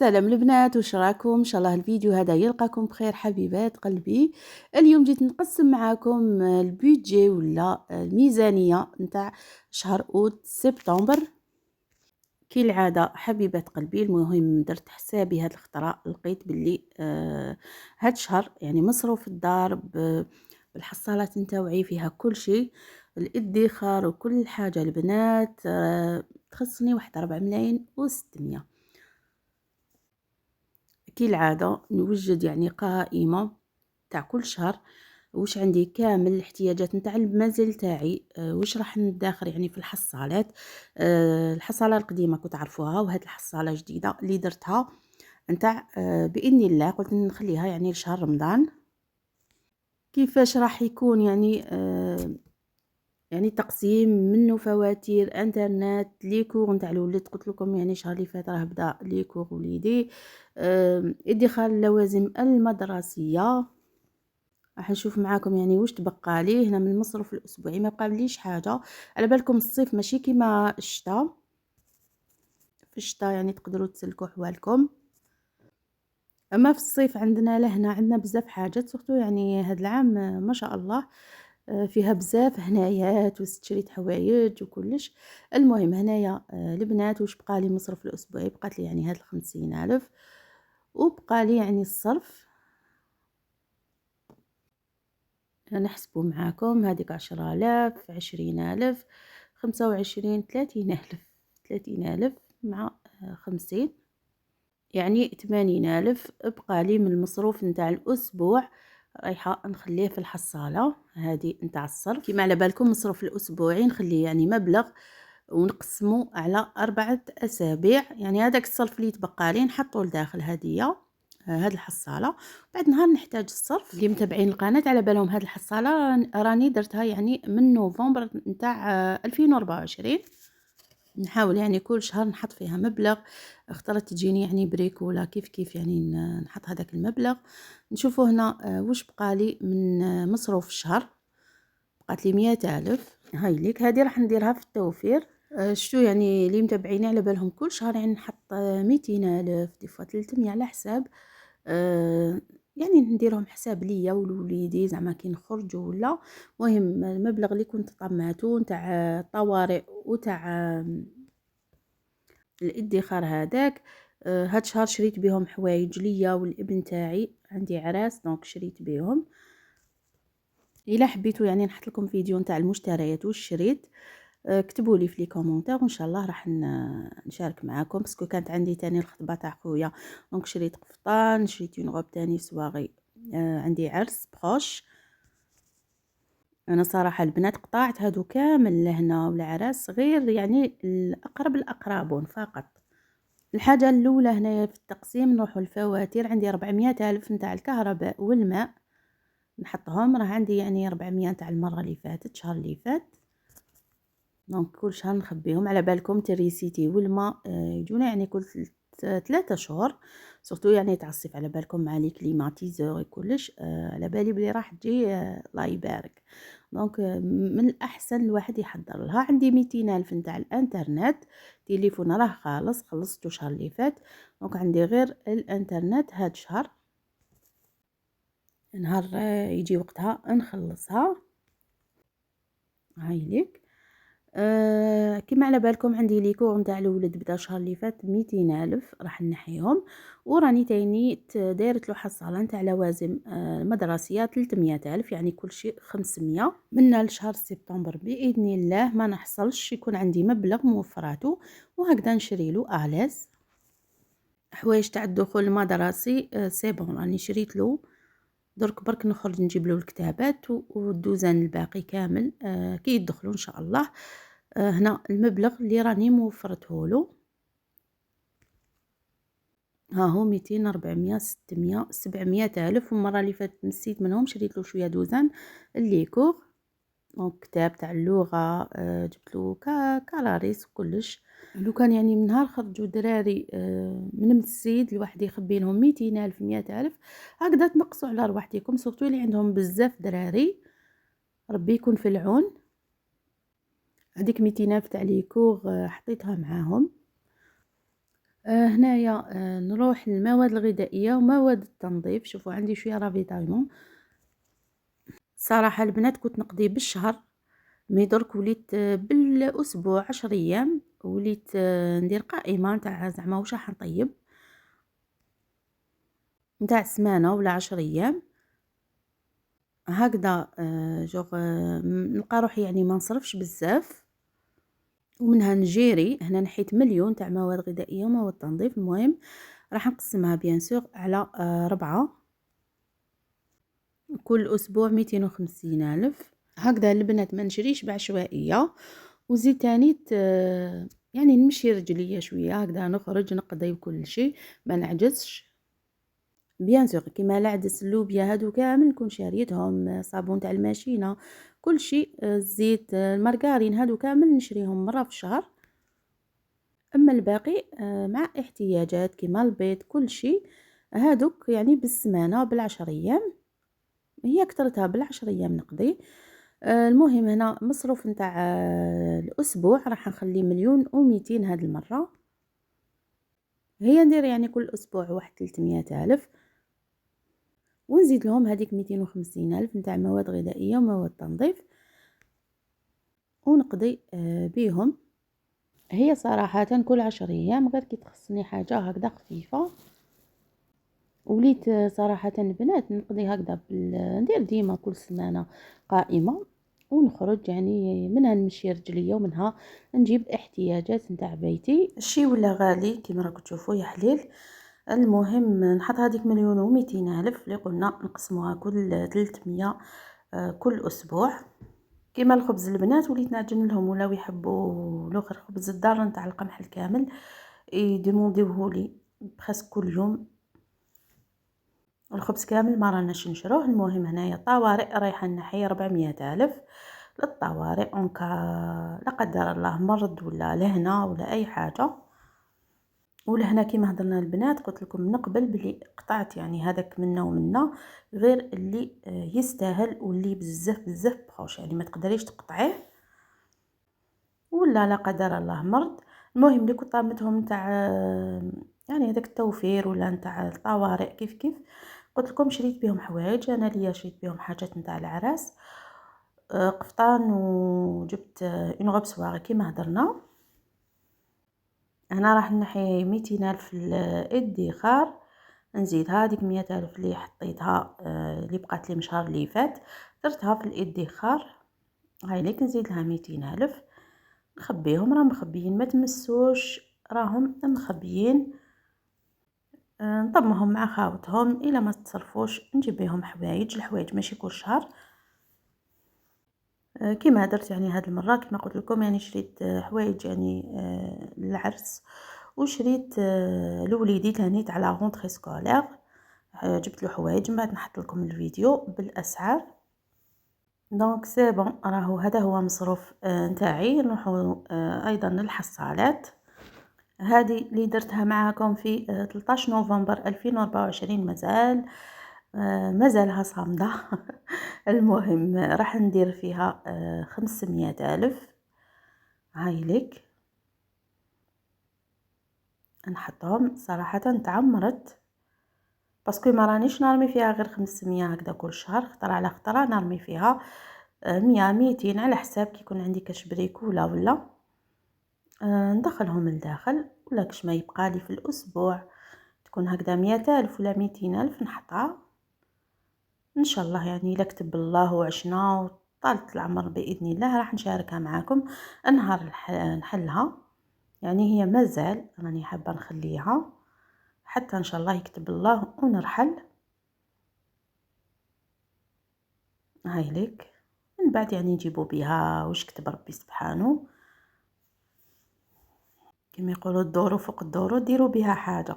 سلام البنات، واش راكم؟ ان شاء الله الفيديو هذا يلقاكم بخير حبيبات قلبي. اليوم جيت نقسم معاكم البودجي ولا الميزانيه نتاع شهر اوت سبتمبر. كالعاده حبيبات قلبي، المهم درت حسابي هاد الخطره، لقيت باللي هاد الشهر يعني مصروف الدار بالحصالات نتاوعي فيها كل شيء، الادخار وكل حاجه البنات تخصني واحد 4 ملايين و600. كالعادة نوجد يعني قائمة تاع كل شهر واش عندي كامل الاحتياجات نتاع المنزل تاعي، واش راح ندخر يعني في الحصالات. الحصالة القديمة كنت تعرفوها، وهاد الحصالة جديدة اللي درتها نتاع بإذن الله قلت نخليها يعني لشهر رمضان. كيفاش راح يكون يعني تقسيم منه فواتير انترنت ليكور نتاع الولد. قلت لكم يعني الشهر اللي فات راه بدا ليكور وليدي، ادخار اللوازم المدرسيه. راح نشوف معاكم يعني واش تبقى لي هنا من المصروف الاسبوعي. ما بقى ليش حاجه، على بالكم الصيف ماشي كيما الشتاء. في الشتاء يعني تقدروا تسلكوا حوالكم، اما في الصيف عندنا لهنا عندنا بزاف حاجات، سورتو يعني هذا العام ما شاء الله فيها بزاف هنايات وشريت حوايج وكلش. المهم هنايا البنات واش بقى لي مصروف الاسبوعي، بقات لي يعني هاد 50,000، وبقى لي يعني الصرف نحسبو معاكم. هذيك 10,000 20,000 25 30,000 مع 50 يعني 80,000. بقى لي من المصروف نتاع الاسبوع رايحه نخليه في الحصاله هذه نتاع الصرف. كيما على بالكم مصروف الاسبوعي نخليه يعني مبلغ ونقسمه على 4 اسابيع، يعني هذاك الصرف اللي يتبقى لي نحطه لداخل هديه هاد الحصاله. بعد نهار نحتاج الصرف. اللي متابعين القناه على بالهم هاد الحصاله راني درتها يعني من نوفمبر نتاع 2024. نحاول يعني كل شهر نحط فيها مبلغ، اخترت تجيني يعني بريكولا كيف يعني نحط هذاك المبلغ. نشوفوا هنا واش بقالي من مصروف الشهر. بقات لي 100,000. هاي ليك هذه راح نديرها في التوفير. شتو يعني اللي متابعيني على بالهم كل شهر يعني نحط 200,000 ديفوا 300 على حساب. يعني نديرهم حساب ليا ولوليدي زعما كي نخرجوا ولا. مهم المبلغ اللي كنت طمعته نتاع الطوارئ وتاع الادخار هذاك. هاد شهر شريت بهم حوايج ليا والابن تاعي، عندي عراس دونك شريت بهم. الا حبيتوا يعني نحط لكم فيديو نتاع المشتريات واش شريت، كتبوا لي في لي كومونتير وان شاء الله راح نشارك معاكم. باسكو كانت عندي تاني الخطبه تاع خويا دونك شريت قفطان، شريت اون روب تاني سواغي. عندي عرس بروش. انا صراحه البنات قطعت هادو كامل لهنا والعراس غير يعني الاقربون فقط. الحاجه الاولى هنايا في التقسيم نروحوا الفواتير. عندي 400,000 نتاع الكهرباء والماء نحطهم. راه عندي يعني 400 تاع المره اللي فاتت الشهر اللي فات، دونك كل شهر نخبيهم. على بالكم تريسيتي والماء يجونا يعني كل 3 شهور، سورتو يعني تاع الصيف. على بالكم مع لي كليماتيزور كلش على بالي بلي راح تجي الله يبارك. دونك من الاحسن الواحد يحضر لها. عندي 200,000 نتاع الانترنت. تليفون راه خالص خلصته الشهر اللي فات، دونك عندي غير الانترنت هاد الشهر. نهار يجي وقتها نخلصها. هاي ليك كما على بالكم عندي ليكور نتاع الولد بدا الشهر اللي فات 200,000 راح نحيهم. وراني تاني دايرت له حصاله نتاع لوازم مدرسيه 300,000 يعني كل شيء 500. من لشهر سبتمبر باذن الله ما نحصلش يكون عندي مبلغ موفراته، وهكذا نشري له الاز حوايج تاع الدخول المدرسي. سي بون راني شريت له، درك برك نخرج نجيب له الكتابات والدوزان الباقي كامل كي يدخلوا ان شاء الله. هنا المبلغ اللي راني موفرته له ها هو 200 400 600 700,000. والمره اللي فاتت نسيت منهم شريت له شويه دوزان الليكور دونك كتاب تاع اللغه. جبت له كراريس وكلش. لو كان يعني من نهار خرجوا دراري من السيد الواحد يخبي لهم 200,000 100,000 هكذا تنقصوا على رواحتكم، سورتو اللي عندهم بزاف دراري ربي يكون في العون. هذيك 200,000 تاع ليكور حطيتها معاهم. هنايا نروح للمواد الغذائية ومواد التنظيف. شوفوا عندي شوية رافيتايمون. صراحة البنات كنت نقضي بالشهر، مي درك وليت بالأسبوع 10 أيام، وليت ندير قائمة نتاع زعما واش راح نطيب نتاع سمانة ولا 10 أيام هكذا. جوغ نلقى روحي يعني ما نصرفش بزاف، ومنها نجيري. هنا نحيت مليون تاع مواد غذائية ومواد تنظيف. المهم راح نقسمها بيان سور على 4، كل أسبوع 250 ألف هكذا. البنات ما نشريش بعشوائية. وزيد تاني يعني نمشي رجليا شوية هكذا، نخرج نقضي كل شيء ما نعجزش. بيان سور كيما العدس اللوبيا هادو كامل نكون شاريتهم، صابون تاع الماشينة كل شيء، الزيت المارغرين هادو كامل نشريهم مرة في الشهر. اما الباقي مع احتياجات كيما البيض كل شيء هادوك يعني بالسمانة بالعشر ايام، هي كترتها بالعشر ايام نقضي. المهم هنا مصروف نتاع الاسبوع راح نخلي 1,200,000 هاد المرة. هي ندير يعني كل اسبوع واحد 300,000، ونزيد لهم هذيك 250,000 نتاع مواد غذائية ومواد تنظيف، ونقضي بيهم. هي صراحة كل 10 ايام غير كي تخصني حاجة هكذا خفيفة. وليت صراحة البنات نقضي هكذا ندير ديما كل سمانة قائمة، ونخرج يعني منها نمشي رجليا ومنها نجيب احتياجات نتاع بيتي. الشي ولا غالي كيما راكم تشوفوا يا حليل. المهم نحط هذيك 1,200,000 اللي قلنا نقسموها كل 300 كل اسبوع. كيما الخبز البنات وليت نعجن لهم، ولاو يحبوا الاخر خبز الدار نتاع القمح الكامل يديمونديوه لي بخاص كل يوم. الخبز كامل ما راناش نشروه. المهم هنايا الطوارئ رايحه نحي 400,000 للطوارئ اونكا لا قدر الله مرض ولا لهنا ولا اي حاجه. ولهنا كيما هضرنا البنات قلت لكم من قبل بلي قطعت يعني هذاك منا ومنا، غير اللي يستاهل واللي بزاف بزاف بخوش يعني ما تقدريش تقطعيه ولا لا قدر الله مرض. المهم اللي كنت طامتهم نتاع يعني هذاك التوفير ولا نتاع الطوارئ كيف كيف قلت لكم شريت بهم حوايج. انا ليا شريت بهم حاجات نتاع العراس، قفطان، وجبت اون غوب سواغي كيما هضرنا. هنا راح نحي 200,000 الادخار، نزيد هذيك 100,000 اللي حطيتها اللي بقات لي من الشهر اللي فات درتها في الادخار. هاي ليك نزيد لها 200,000 نخبيهم، راهم مخبيين ما تمسوش، راهم مخبيين. نطمهم مع خاوتهم الا ما تصرفوش نجيب بهم حوايج. الحوايج ماشي كل شهر كيما درت يعني هاد المره. كيما قلت لكم يعني شريت حوايج يعني للعرس، وشريت لوليدي تاني تاع لا غونطري سكولير. جبت له حوايج من بعد نحط لكم الفيديو بالاسعار. دونك سي بون راهو هذا هو مصروف نتاعي. نروحوا ايضا للحصالات. هذه اللي درتها معاكم في 13 نوفمبر 2024 مازالها صامدة. المهم راح ندير فيها 500,000. هاي لك نحطهم صراحة تعمرت باسكو ما رانيش نرمي فيها غير 500 هكذا كل شهر، خطرة على خطرة نرمي فيها 100 200 على حساب كي يكون عندي كاش بريكولا ولا ندخلهم لداخل. ولا كش ما يبقى لي في الاسبوع تكون هكذا 100,000 ولا 200,000 نحطها ان شاء الله. يعني الا كتب الله وعشنا وطالت العمر باذن الله راح نشاركها معاكم نهار نحلها. يعني هي مازال راني حابه نخليها حتى ان شاء الله يكتب الله ونرحل. هاي لك من بعد يعني نجيبو بها واش كتب ربي سبحانه. كما يقولوا الدورو فوق الدورو ديروا بها حاجه.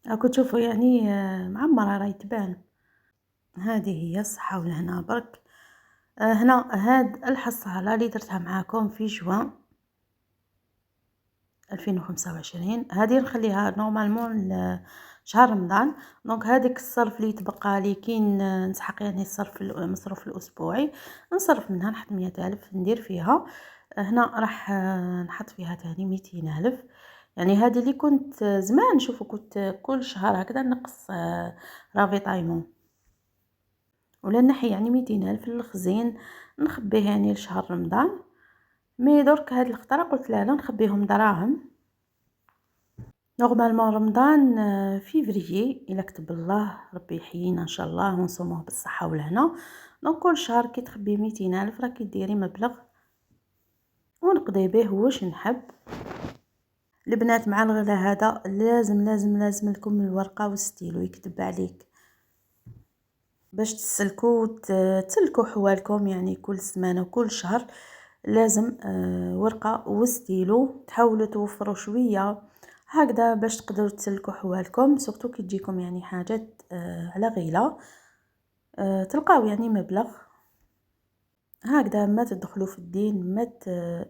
راكو تشوفوا يعني معمره راهي تبان. هذه هي الصحه والهنا برك. هنا هاد الحصاله اللي درتها معاكم في جوان 2025. هذه نخليها نورمالمون شهر رمضان. دونك هذيك الصرف اللي تبقى لي كي نسحق يعني الصرف المصروف الاسبوعي نصرف منها نحط 100,000 ندير فيها. هنا راح نحط فيها تاني 200,000 يعني هذه اللي كنت زمان نشوفو كنت كل شهر هكذا نقص رافيطايمون، ولا نحي يعني 200,000 في الخزين نخبيه يعني لشهر رمضان. مي درك هاد الخطرة قلت لا نخبيهم دراهم. نورمالمون رمضان فيفريي الا كتب الله ربي يحيينا ان شاء الله ونصوموه بالصحه والهنا. دونك كل شهر كي تخبي 200,000 راكي ديري مبلغ ونقضي به واش نحب. البنات مع الغلا هذا لازم لازم لازم لكم الورقه والستيلو يكتب عليك باش تسلكوا تسلكوا حوالكم، يعني كل سمانه وكل شهر لازم ورقه وستيلو. تحاولوا توفروا شويه هكذا باش تقدروا تسلكوا حوالكم، سورتو كي تجيكم يعني حاجات على غيله تلقاو يعني مبلغ هكذا. ما تدخلوا في الدين، ما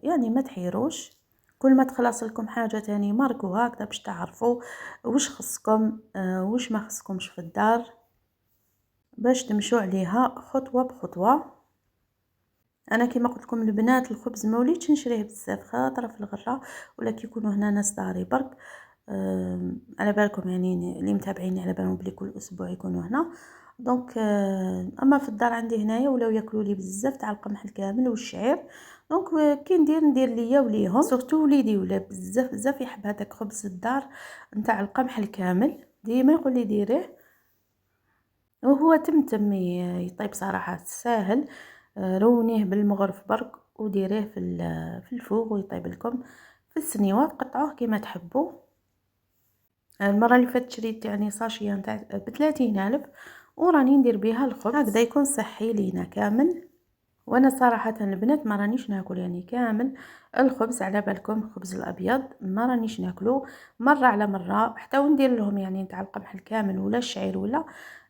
يعني ما تحيروش. كل ما تخلص لكم حاجه تاني ماركوها هكذا باش تعرفوا واش خصكم واش ما خصكمش في الدار، باش تمشوا عليها خطوه بخطوه. انا كما قلت لكم البنات الخبز ما وليتش نشريه بزاف خاطر في الغره، ولا كي يكونوا هنا ناس داري برك. على بالكم يعني اللي متابعيني على بالهم بلي كل اسبوع يكونوا هنا. دونك اما في الدار عندي هنايا ولاو ياكلوا لي بزاف تاع القمح الكامل والشعير. دونك كي ندير ليا وليهم، سورتو وليدي ولا بزاف بزاف يحب هذاك خبز الدار نتاع القمح الكامل، ديما يقول لي ديريه. وهو تمتم يطيب صراحه ساهل. رونيه بالمغرف برك وديريه في الفوق ويطيب لكم في السنيوات، قطعوه كما تحبوا. المره اللي فاتت شريت يعني ساشيه نتاع ب30,000 وراني ندير بها الخبز هكذا يكون صحي لينا كامل. وانا صراحه البنات ما رانيش ناكل يعني كامل الخبز، على بالكم الخبز الابيض ما رانيش ناكلو، مره على مره حتى وندير لهم يعني نتاع القمح الكامل ولا الشعير ولا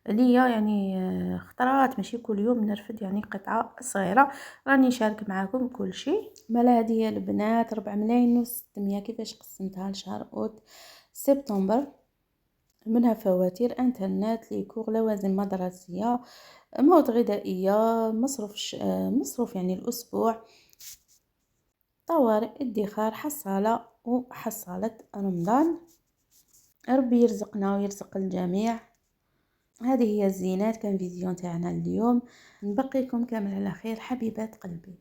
ليا يعني خطرات ماشي كل يوم نرفد يعني قطعه صغيره. راني نشارك معاكم كل شيء. مالا هذه البنات 4,600,000 كيفاش قسمتها لشهر اوت سبتمبر. منها فواتير انترنت، ليكور، لوازم مدرسيه، مواد غذائيه، مصروف يعني الاسبوع، طوارئ، ادخار، حصاله وحصاله رمضان. ربي يرزقنا ويرزق الجميع. هذه هي الزينات. كان فيديو تاعنا اليوم، نبقيكم كامل على خير حبيبات قلبي.